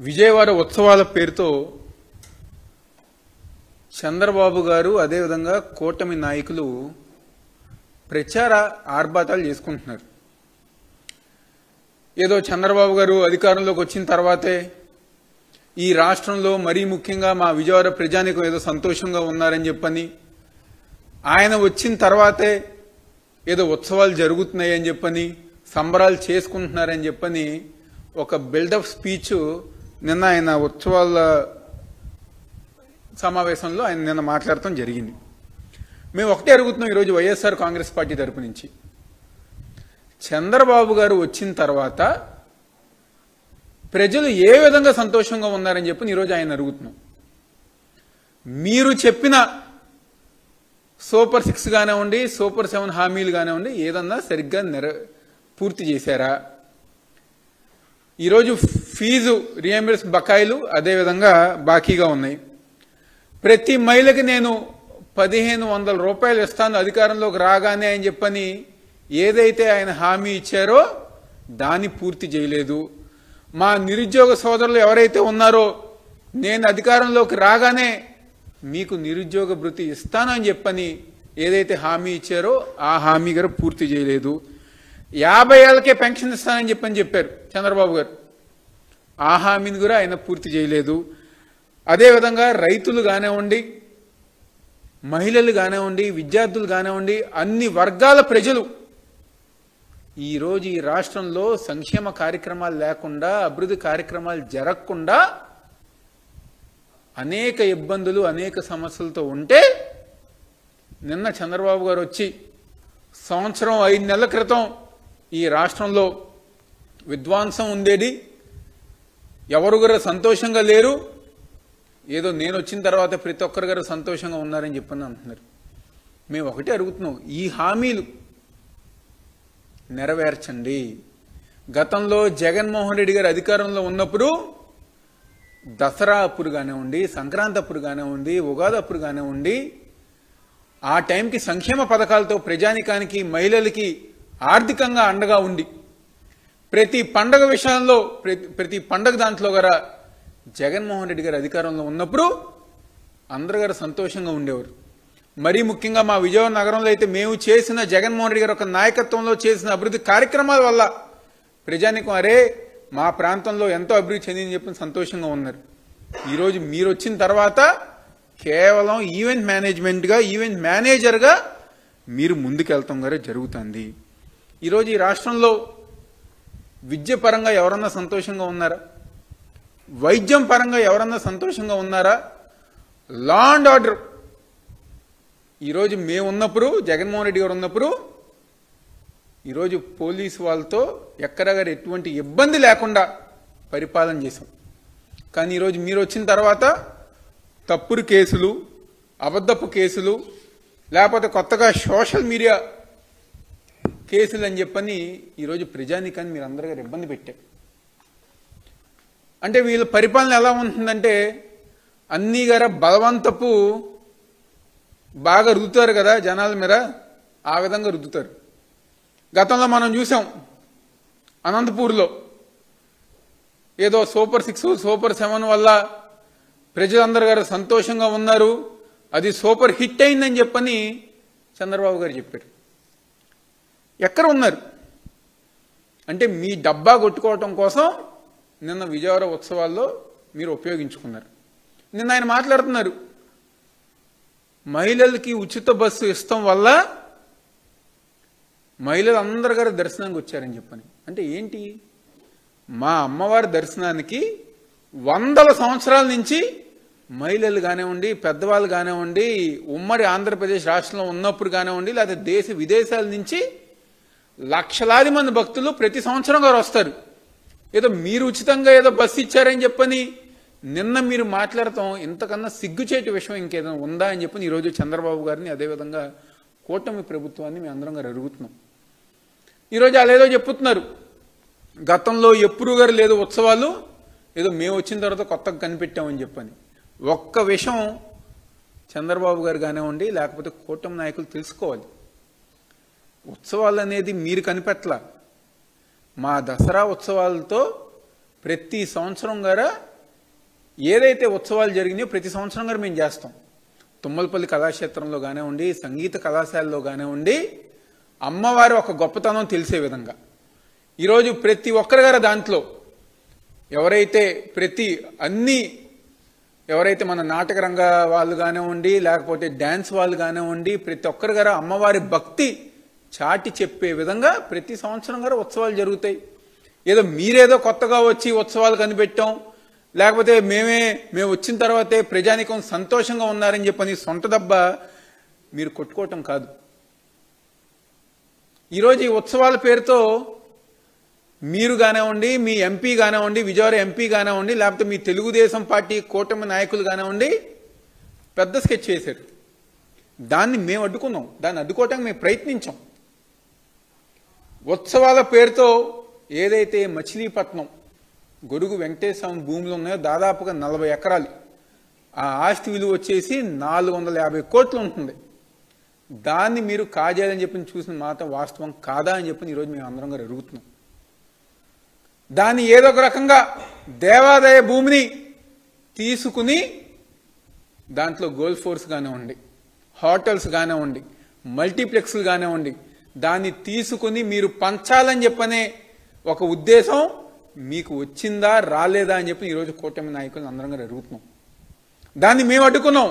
విజయవాడ ఉత్సవాల పేరుతో చంద్రబాబు గారు అదేవిధంగా కూటమి నాయకులు ప్రచార ఆర్భాటాలు చేసుకుంటున్నారు. ఏదో చంద్రబాబు గారు అధికారంలోకి వచ్చిన తర్వాతే ఈ రాష్ట్రంలో మరీ ముఖ్యంగా మా విజయవాడ ప్రజానికం ఏదో సంతోషంగా ఉన్నారని చెప్పని, ఆయన వచ్చిన తర్వాతే ఏదో ఉత్సవాలు జరుగుతున్నాయని చెప్పని, సంబరాలు చేసుకుంటున్నారని చెప్పని ఒక బిల్డప్ స్పీచ్ నిన్న ఆయన ఉత్సవాల సమావేశంలో ఆయన నిన్న మాట్లాడటం జరిగింది. మేము ఒకటే అడుగుతున్నాం ఈరోజు వైఎస్ఆర్ కాంగ్రెస్ పార్టీ తరపు నుంచి, చంద్రబాబు గారు వచ్చిన తర్వాత ప్రజలు ఏ విధంగా సంతోషంగా ఉన్నారని చెప్పి ఈరోజు ఆయన అడుగుతున్నాం. మీరు చెప్పిన సూపర్ 6 కానివ్వండి, సూపర్ 7 హామీలు కానివ్వండి, ఏదన్నా సరిగ్గా పూర్తి చేశారా? ఈరోజు ఫీజు రియంబర్స్ బకాయిలు అదేవిధంగా బాకీగా ఉన్నాయి. ప్రతి మహిళకి నేను 1500 రూపాయలు ఇస్తాను అధికారంలోకి రాగానే అని చెప్పని ఏదైతే ఆయన హామీ ఇచ్చారో దాన్ని పూర్తి చేయలేదు. మా నిరుద్యోగ సోదరులు ఎవరైతే ఉన్నారో నేను అధికారంలోకి రాగానే మీకు నిరుద్యోగ భృతి ఇస్తాను అని చెప్పని ఏదైతే హామీ ఇచ్చారో ఆ హామీ గారు పూర్తి చేయలేదు. 50 ఏళ్ళకే పెన్షన్ ఇస్తానని చెప్పారు చంద్రబాబు గారు, ఆ హామీని కూడా ఆయన పూర్తి చేయలేదు. అదేవిధంగా రైతులు కానివ్వండి, మహిళలు కానివ్వండి, విద్యార్థులు కానివ్వండి, అన్ని వర్గాల ప్రజలు ఈరోజు ఈ రాష్ట్రంలో సంక్షేమ కార్యక్రమాలు లేకుండా, అభివృద్ధి కార్యక్రమాలు జరగకుండా అనేక ఇబ్బందులు అనేక సమస్యలతో ఉంటే నిన్న చంద్రబాబు గారు వచ్చి సంవత్సరం 5 నెలల క్రితం ఈ రాష్ట్రంలో విధ్వంసం ఉండేది, ఎవరు కూడా సంతోషంగా లేరు, ఏదో నేను వచ్చిన తర్వాత ప్రతి ఒక్కరు గారు సంతోషంగా ఉన్నారని చెప్పని అంటున్నారు. మేము ఒకటే అడుగుతున్నాం, ఈ హామీలు నెరవేర్చండి. గతంలో జగన్మోహన్ రెడ్డి గారు అధికారంలో ఉన్నప్పుడు దసరా అప్పుడు కానివ్వండి, సంక్రాంతి అప్పుడు కానివ్వండి, ఉగాది అప్పుడు కానివ్వండి, ఆ టైంకి సంక్షేమ పథకాలతో ప్రజానికానికి మహిళలకి ఆర్థికంగా అండగా ఉండి ప్రతి పండగ విషయంలో ప్రతి పండగ దాంట్లో గారా జగన్మోహన్ రెడ్డి గారు అధికారంలో ఉన్నప్పుడు అందరు గారు సంతోషంగా ఉండేవారు. మరీ ముఖ్యంగా మా విజయవాడ నగరంలో అయితే మేము చేసిన జగన్మోహన్ రెడ్డి గారు ఒక నాయకత్వంలో చేసిన అభివృద్ధి కార్యక్రమాల వల్ల ప్రజానికం అరే మా ప్రాంతంలో ఎంతో అభివృద్ధి చెందిందని చెప్పి సంతోషంగా ఉన్నారు. ఈరోజు మీరు వచ్చిన తర్వాత కేవలం ఈవెంట్ మేనేజ్మెంట్గా, ఈవెంట్ మేనేజర్గా మీరు ముందుకెళ్తాం గారే జరుగుతుంది. ఈరోజు ఈ రాష్ట్రంలో విద్య పరంగా ఎవరన్నా సంతోషంగా ఉన్నారా? వైద్యం పరంగా ఎవరన్నా సంతోషంగా ఉన్నారా? లా అండ్ ఆర్డర్ ఈరోజు మేము ఉన్నప్పుడు, జగన్మోహన్ రెడ్డి గారు ఉన్నప్పుడు ఈరోజు పోలీసు వాళ్ళతో ఎక్కడ గారు ఎటువంటి ఇబ్బంది లేకుండా పరిపాలన చేశాం. కానీ ఈరోజు మీరు వచ్చిన తర్వాత తప్పుడు కేసులు, అబద్ధపు కేసులు, లేకపోతే కొత్తగా సోషల్ మీడియా కేసులు అని చెప్పని ఈరోజు ప్రజానికాన్ని మీరు అందరూ గారు ఇబ్బంది పెట్టారు. అంటే వీళ్ళ పరిపాలన ఎలా ఉంటుందంటే అన్నీ గారా బలవంతపు బాగా రుద్దుతారు కదా జనాల మీద, ఆ విధంగా రుద్దుతారు. గతంలో మనం చూసాం అనంతపూర్లో ఏదో సూపర్ 6, సూపర్ 7 వల్ల ప్రజలందరూ గారు సంతోషంగా ఉన్నారు, అది సూపర్ హిట్ అయిందని చెప్పని చంద్రబాబు గారు చెప్పారు. ఎక్కడ ఉన్నారు అంటే మీ డబ్బా కొట్టుకోవటం కోసం నిన్న విజయవాడ ఉత్సవాల్లో మీరు ఉపయోగించుకున్నారు. నిన్న ఆయన మాట్లాడుతున్నారు, మహిళలకి ఉచిత బస్సు ఇష్టం వల్ల మహిళలు అందరు గారు దర్శనానికి వచ్చారని చెప్పని. అంటే ఏంటి? మా అమ్మవారి దర్శనానికి 100 సంవత్సరాల నుంచి మహిళలు కానివ్వండి, పెద్దవాళ్ళు కానివ్వండి, ఉమ్మడి ఆంధ్రప్రదేశ్ రాష్ట్రంలో ఉన్నప్పుడు కానివ్వండి, లేదా దేశ విదేశాల నుంచి లక్షలాది మంది భక్తులు ప్రతి సంవత్సరం గారు వస్తారు. ఏదో మీరు ఉచితంగా ఏదో బస్సు ఇచ్చారని చెప్పని నిన్న మీరు మాట్లాడతాం ఇంతకన్నా సిగ్గుచేటి విషయం ఇంకేదైనా ఉందా అని చెప్పని ఈరోజు చంద్రబాబు గారిని అదేవిధంగా కూటమి ప్రభుత్వాన్ని మేము అందరం గారు అడుగుతున్నాం. ఈరోజు అలేదో చెప్పుతున్నారు, గతంలో ఎప్పుడు గారు లేదు ఉత్సవాలు, ఏదో మేము వచ్చిన తర్వాత కొత్తగా కనిపెట్టామని చెప్పని. ఒక్క విషయం చంద్రబాబు గారు కానివ్వండి, లేకపోతే కూటమి నాయకులు తెలుసుకోవాలి, ఉత్సవాలు అనేది మీరు కనిపెట్టలా. మా దసరా ఉత్సవాలతో ప్రతి సంవత్సరం గారా ఏదైతే ఉత్సవాలు జరిగినాయో ప్రతి సంవత్సరం గారు మేము చేస్తాం. తుమ్మలపల్లి కళాక్షేత్రంలో కానివ్వండి, సంగీత కళాశాలలో కానివ్వండి, అమ్మవారి ఒక గొప్పతనం తెలిసే విధంగా ఈరోజు ప్రతి ఒక్కరి గారు దాంట్లో ఎవరైతే ఎవరైతే మన నాటక రంగ వాళ్ళు కానివ్వండి, లేకపోతే డ్యాన్స్ వాళ్ళు కానివ్వండి, ప్రతి ఒక్కరి గారు అమ్మవారి భక్తి చాటి చెప్పే విధంగా ప్రతి సంవత్సరం గారు ఉత్సవాలు జరుగుతాయి. ఏదో మీరేదో కొత్తగా వచ్చి ఉత్సవాలు కనిపెట్టాం, లేకపోతే మేము వచ్చిన తర్వాతే ప్రజానికం సంతోషంగా ఉన్నారని చెప్పని సొంత దెబ్బ మీరు కొట్టుకోవటం కాదు. ఈరోజు ఈ ఉత్సవాల పేరుతో మీరు కానివ్వండి, మీ ఎంపీ కానివ్వండి, విజయవాడ ఎంపీ కానివ్వండి, లేకపోతే మీ తెలుగుదేశం పార్టీ కూటమి నాయకులు కానివ్వండి, పెద్ద స్కెచ్ చేశారు. దాన్ని మేము అడ్డుకున్నాం, దాన్ని అడ్డుకోవటానికి మేము ప్రయత్నించాం. ఉత్సవాల పేరుతో ఏదైతే మచిలీపట్నం గొడుగు వెంకటేశ్వర భూములు ఉన్నాయో దాదాపుగా 40 ఎకరాలు, ఆ ఆస్తి విలువ వచ్చేసి 450 కోట్లు ఉంటుంది. దాన్ని మీరు కాజేయాలని చెప్పి చూసిన మాట వాస్తవం కాదా అని చెప్పి ఈరోజు మేము అందరం గారు అడుగుతున్నాం. దాన్ని ఏదో ఒక రకంగా దేవాదాయ భూమిని తీసుకుని దాంట్లో గోల్ఫ్ ఫోర్స్ కానివ్వండి, హోటల్స్ కానివ్వండి, మల్టీప్లెక్స్లు కానివ్వండి, దాన్ని తీసుకుని మీరు పంచాలని చెప్పనే ఒక ఉద్దేశం మీకు వచ్చిందా రాలేదా అని చెప్పి ఈరోజు కూటమి నాయకులను అందరం గారు అడుగుతున్నాం. దాన్ని మేము అడ్డుకున్నాం.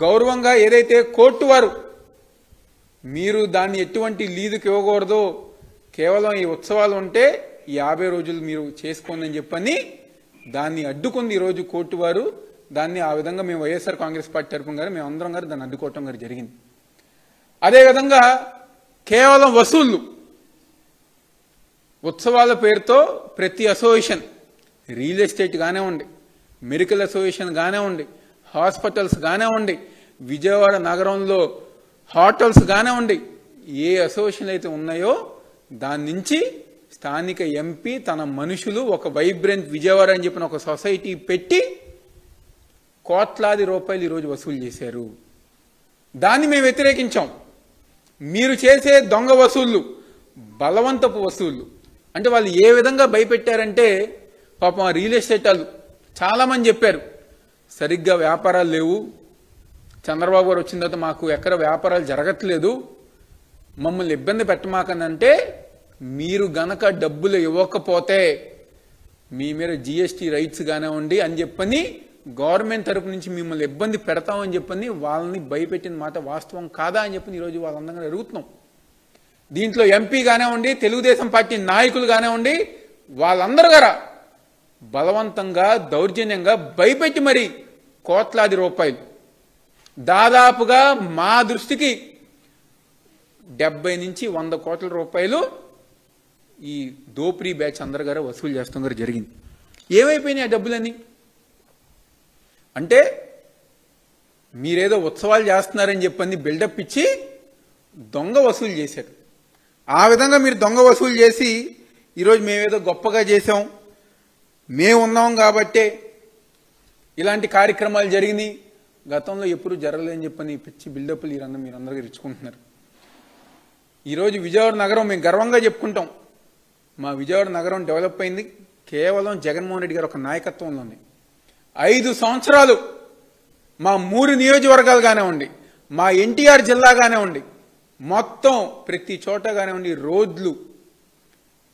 గౌరవంగా ఏదైతే కోర్టు వారు మీరు దాన్ని ఎటువంటి లీజుకి ఇవ్వకూడదు, కేవలం ఈ ఉత్సవాలు ఉంటే 50 రోజులు మీరు చేసుకోండి అని చెప్పని దాన్ని అడ్డుకుంది ఈరోజు కోర్టు వారు. దాన్ని ఆ విధంగా మేము వైఎస్ఆర్ కాంగ్రెస్ పార్టీ తరఫున గారు మేము అందరం గారు దాన్ని అడ్డుకోవటం గారు జరిగింది. అదేవిధంగా కేవలం వసూళ్లు, ఉత్సవాల పేరుతో ప్రతి అసోసియేషన్, రియల్ ఎస్టేట్ కానివ్వండి, మెడికల్ అసోసియేషన్ కానివ్వండి, హాస్పిటల్స్ కానివ్వండి, విజయవాడ నగరంలో హోటల్స్ కానివ్వండి, ఏ అసోసియేషన్ అయితే ఉన్నాయో దాని నుంచి స్థానిక ఎంపీ తన మనుషులు ఒక వైబ్రెంట్ విజయవాడ అని చెప్పిన ఒక సొసైటీ పెట్టి కోట్లాది రూపాయలు ఈరోజు వసూలు చేశారు. దాన్ని మేము వ్యతిరేకించాం. మీరు చేసే దొంగ వసూళ్లు, బలవంతపు వసూళ్లు అంటే వాళ్ళు ఏ విధంగా భయపెట్టారంటే, పాపం ఆ రియల్ ఎస్టేట్ వాళ్ళు చాలామంది చెప్పారు సరిగ్గా వ్యాపారాలు లేవు, చంద్రబాబు గారు వచ్చిన తర్వాత మాకు ఎక్కడ వ్యాపారాలు జరగట్లేదు, మమ్మల్ని ఇబ్బంది పెట్టమాకనంటే మీరు గనక డబ్బులు ఇవ్వకపోతే మీ మీద జిఎస్టీ రైట్స్ కానివ్వండి అని చెప్పని గవర్నమెంట్ తరపు నుంచి మిమ్మల్ని ఇబ్బంది పెడతామని చెప్పని వాళ్ళని భయపెట్టిన మాట వాస్తవం కాదా అని చెప్పని ఈరోజు వాళ్ళందరూ అడుగుతున్నాం. దీంట్లో ఎంపీ కానివ్వండి, తెలుగుదేశం పార్టీ నాయకులు కానివ్వండి, వాళ్ళందరూ గారా బలవంతంగా దౌర్జన్యంగా భయపెట్టి మరి కోట్లాది రూపాయలు, దాదాపుగా మా దృష్టికి 70 నుంచి 100 కోట్ల రూపాయలు ఈ దోపిడీ బ్యాచ్ అందరు గారు వసూలు చేస్తాం గారు జరిగింది. ఏమైపోయినాయి ఆ డబ్బులన్నీ? అంటే మీరేదో ఉత్సవాలు చేస్తున్నారని చెప్పని బిల్డప్ ఇచ్చి దొంగ వసూలు చేశారు. ఆ విధంగా మీరు దొంగ వసూలు చేసి ఈరోజు మేమేదో గొప్పగా చేసాం, మేము ఉన్నాం కాబట్టే ఇలాంటి కార్యక్రమాలు జరిగినాయి, గతంలో ఎప్పుడు జరగలేదని చెప్పని పిచ్చి బిల్డప్లు మీరందరూ ఇచ్చుకుంటున్నారు. ఈరోజు విజయవాడ నగరం మేము గర్వంగా చెప్పుకుంటాం. మా విజయవాడ నగరం డెవలప్ అయింది కేవలం జగన్మోహన్ రెడ్డి గారు ఒక నాయకత్వంలోనే. 5 సంవత్సరాలు మా 3 నియోజకవర్గాలు కానివ్వండి, మా ఎన్టీఆర్ జిల్లా కానివ్వండి, మొత్తం ప్రతి చోట కానివ్వండి రోడ్లు,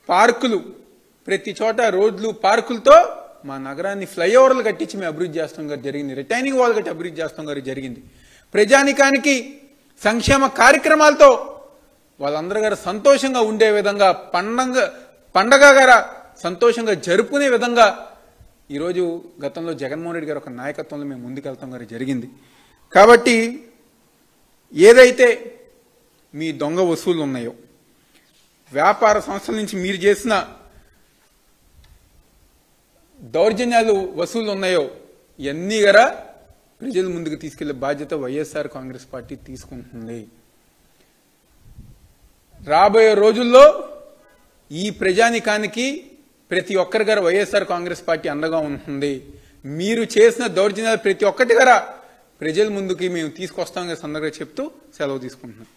పార్కులు, ప్రతి చోట రోడ్లు పార్కులతో మా నగరాన్ని ఫ్లైఓవర్లు కట్టించి మేము అభివృద్ధి చేస్తాం గారు జరిగింది. రిటైనింగ్ వాల్ కట్టి అభివృద్ధి చేస్తాం గారు జరిగింది. ప్రజానికానికి సంక్షేమ కార్యక్రమాలతో వాళ్ళందరూ గారు సంతోషంగా ఉండే విధంగా, పండగ గారు సంతోషంగా జరుపుకునే విధంగా ఈరోజు గతంలో జగన్మోహన్ రెడ్డి గారు ఒక నాయకత్వంలో మేము ముందుకెళ్తాం గారు జరిగింది. కాబట్టి ఏదైతే మీ దొంగ వసూళ్లు ఉన్నాయో, వ్యాపార సంస్థల నుంచి మీరు చేసిన దౌర్జన్యాలు వసూళ్లు ఉన్నాయో, ఇవన్నీ గారా ప్రజల ముందుకు తీసుకెళ్లే బాధ్యత వైఎస్ఆర్ కాంగ్రెస్ పార్టీ తీసుకుంటుంది. రాబోయే రోజుల్లో ఈ ప్రజానికానికి ప్రతి ఒక్కరి గారు వైఎస్ఆర్ కాంగ్రెస్ పార్టీ అండగా ఉంటుంది. మీరు చేసిన దౌర్జన్యాలు ప్రతి ఒక్కటి గారా ప్రజల ముందుకి మేము తీసుకొస్తాం సందర్భంగా చెప్తూ సెలవు తీసుకుంటున్నాం.